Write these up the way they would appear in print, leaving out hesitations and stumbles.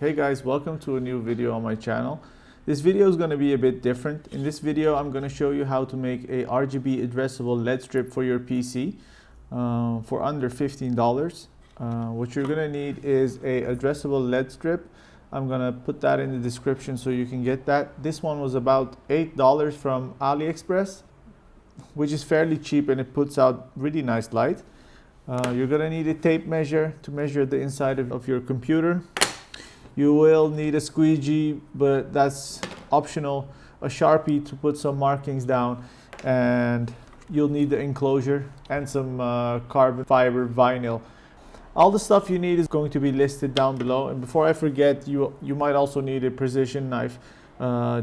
Hey guys, welcome to a new video on my channel. This video is going to be a bit different. In this video, I'm going to show you how to make a RGB addressable LED strip for your PC for under $15. What you're going to need is a addressable LED strip. I'm going to put that in the description so you can get that. This one was about $8 from AliExpress, which is fairly cheap and it puts out really nice light. You're going to need a tape measure to measure the inside of your computer. You will need a squeegee, but that's optional, a Sharpie to put some markings down, and you'll need the enclosure and some carbon fiber vinyl. All the stuff you need is going to be listed down below. And before I forget, you might also need a precision knife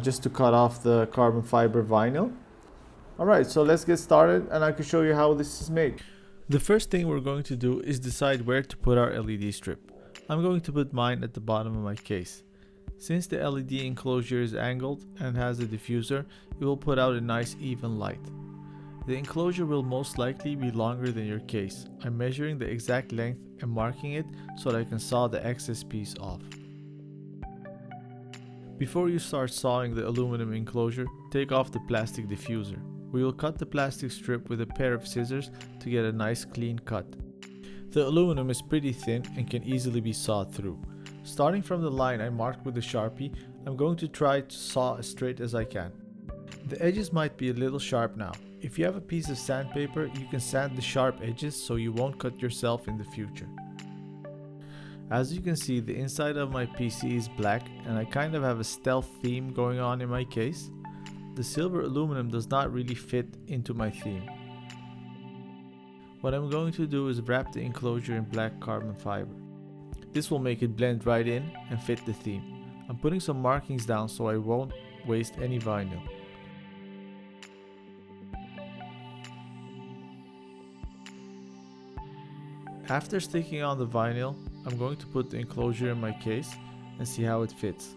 just to cut off the carbon fiber vinyl. Alright, so let's get started and I can show you how this is made. The first thing we're going to do is decide where to put our LED strip. I'm going to put mine at the bottom of my case. Since the LED enclosure is angled and has a diffuser, it will put out a nice even light. The enclosure will most likely be longer than your case. I'm measuring the exact length and marking it so that I can saw the excess piece off. Before you start sawing the aluminum enclosure, take off the plastic diffuser. We will cut the plastic strip with a pair of scissors to get a nice clean cut. The aluminum is pretty thin and can easily be sawed through. Starting from the line I marked with a Sharpie, I'm going to try to saw as straight as I can. The edges might be a little sharp now. If you have a piece of sandpaper, you can sand the sharp edges so you won't cut yourself in the future. As you can see, the inside of my PC is black and I kind of have a stealth theme going on in my case. The silver aluminum does not really fit into my theme. What I'm going to do is wrap the enclosure in black carbon fiber. This will make it blend right in and fit the theme. I'm putting some markings down so I won't waste any vinyl. After sticking on the vinyl, I'm going to put the enclosure in my case and see how it fits.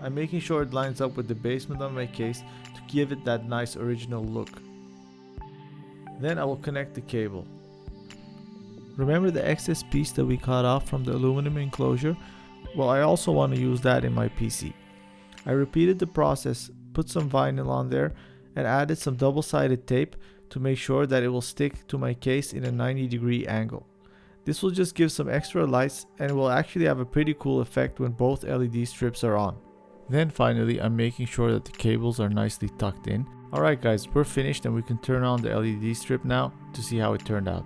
I'm making sure it lines up with the basement on my case to give it that nice original look. Then I will connect the cable. Remember the excess piece that we cut off from the aluminum enclosure? Well, I also want to use that in my PC. I repeated the process, put some vinyl on there, and added some double-sided tape to make sure that it will stick to my case in a 90-degree angle. This will just give some extra lights and will actually have a pretty cool effect when both LED strips are on. Then finally, I'm making sure that the cables are nicely tucked in. Alright guys, we're finished and we can turn on the LED strip now to see how it turned out.